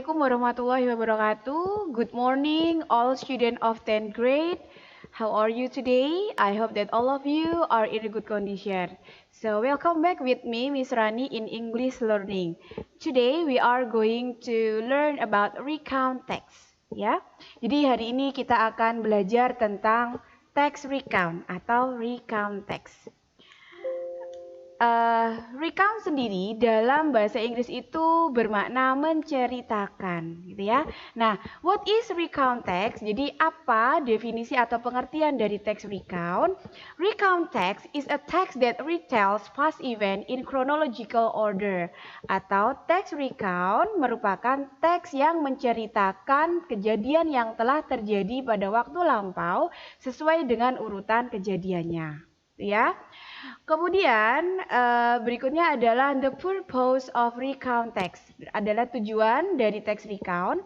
Assalamualaikum warahmatullahi wabarakatuh. Good morning, all students of 10th grade. How are you today? I hope that all of you are in a good condition. So, welcome back with me, Miss Rani, in English learning. Today, we are going to learn about recount text. Ya, jadi hari ini kita akan belajar tentang text recount atau recount text. Recount sendiri dalam bahasa Inggris itu bermakna menceritakan, gitu ya. Nah, what is recount text? Jadi apa definisi atau pengertian dari text recount? Recount text is a text that retells past event in chronological order. Atau text recount merupakan teks yang menceritakan kejadian yang telah terjadi pada waktu lampau sesuai dengan urutan kejadiannya, ya. Kemudian berikutnya adalah the purpose of recount text. Adalah tujuan dari text recount.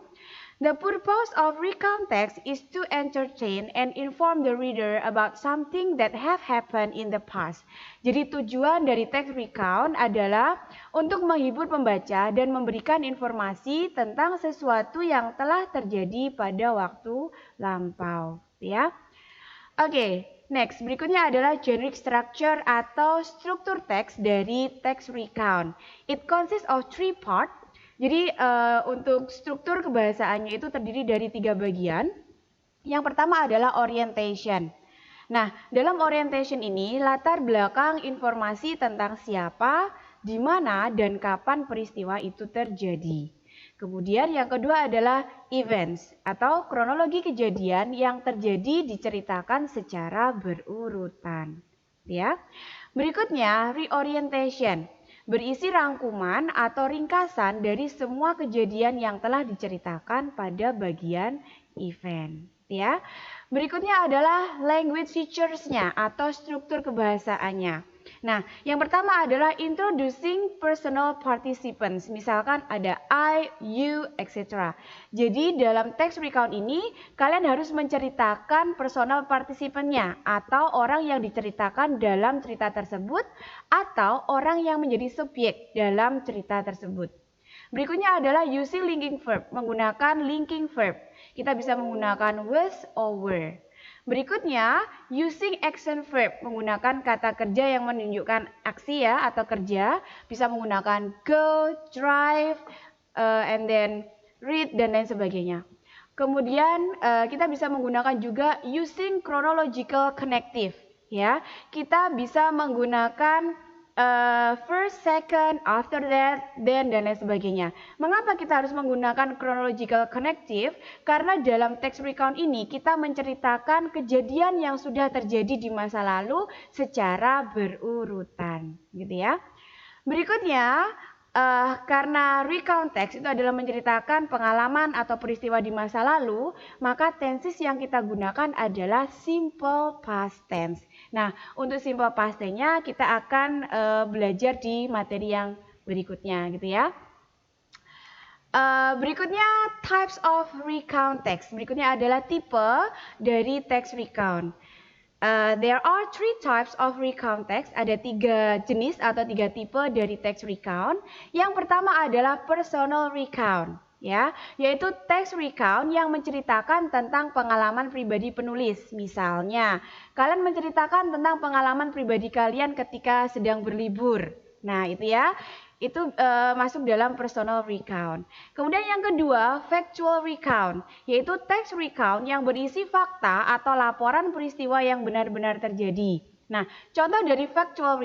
The purpose of recount text is to entertain and inform the reader about something that have happened in the past. Jadi tujuan dari text recount adalah untuk menghibur pembaca dan memberikan informasi tentang sesuatu yang telah terjadi pada waktu lampau, ya. Oke. Next, berikutnya adalah generic structure atau struktur teks dari text recount. It consists of 3 parts. Jadi untuk struktur kebahasaannya itu terdiri dari 3 bagian. Yang pertama adalah orientation. Nah, dalam orientation ini latar belakang informasi tentang siapa, di mana, dan kapan peristiwa itu terjadi. Kemudian yang kedua adalah events atau kronologi kejadian yang terjadi diceritakan secara berurutan, ya. Berikutnya reorientation, berisi rangkuman atau ringkasan dari semua kejadian yang telah diceritakan pada bagian event, ya. Berikutnya adalah language features-nya atau struktur kebahasaannya. Nah, yang pertama adalah introducing personal participants. Misalkan ada I, you, etc. Jadi dalam text recount ini kalian harus menceritakan personal participant-nya atau orang yang diceritakan dalam cerita tersebut atau orang yang menjadi subjek dalam cerita tersebut. Berikutnya adalah using linking verb, menggunakan linking verb. Kita bisa menggunakan was or were. Berikutnya, using action verb, menggunakan kata kerja yang menunjukkan aksi ya atau kerja, bisa menggunakan go, drive, and then read dan lain sebagainya. Kemudian kita bisa menggunakan juga using chronological connective, ya. Kita bisa menggunakan first, second, after that, then, dan lain sebagainya. Mengapa kita harus menggunakan chronological connective? Karena dalam text recount ini kita menceritakan kejadian yang sudah terjadi di masa lalu secara berurutan, gitu ya. Berikutnya, karena recount text itu adalah menceritakan pengalaman atau peristiwa di masa lalu, maka tenses yang kita gunakan adalah simple past tense. Nah, untuk simple past tense-nya kita akan belajar di materi yang berikutnya, gitu ya. Berikutnya types of recount text. Berikutnya adalah tipe dari text recount. There are 3 types of recount text. Ada 3 jenis atau 3 tipe dari text recount. Yang pertama adalah personal recount, ya, yaitu text recount yang menceritakan tentang pengalaman pribadi penulis. Misalnya, kalian menceritakan tentang pengalaman pribadi kalian ketika sedang berlibur. Nah, itu ya. Itu masuk dalam personal recount. Kemudian yang kedua, factual recount, yaitu text recount yang berisi fakta atau laporan peristiwa yang benar-benar terjadi. Nah, contoh dari factual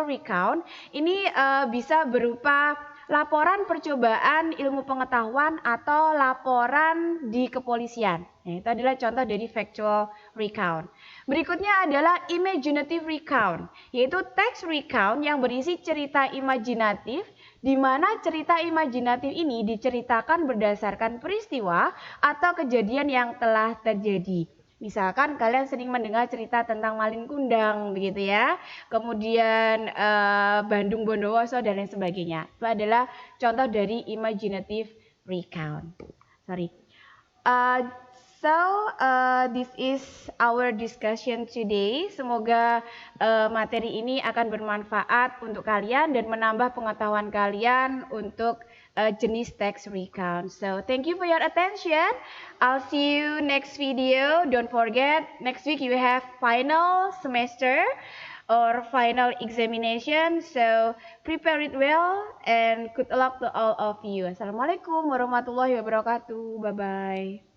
recount ini bisa berupa laporan percobaan ilmu pengetahuan atau laporan di kepolisian. Nah, itu adalah contoh dari factual recount. Berikutnya adalah imaginative recount, yaitu text recount yang berisi cerita imajinatif, di mana cerita imajinatif ini diceritakan berdasarkan peristiwa atau kejadian yang telah terjadi. Misalkan kalian sering mendengar cerita tentang Malin Kundang, begitu ya. Kemudian Bandung Bondowoso dan lain sebagainya. Itu adalah contoh dari imaginative recount. So, this is our discussion today. Semoga materi ini akan bermanfaat untuk kalian dan menambah pengetahuan kalian untuk jenis tax recount. So, thank you for your attention. I'll see you next video. Don't forget, next week you have final semester or final examination. So, prepare it well and good luck to all of you. Assalamualaikum warahmatullahi wabarakatuh. Bye-bye.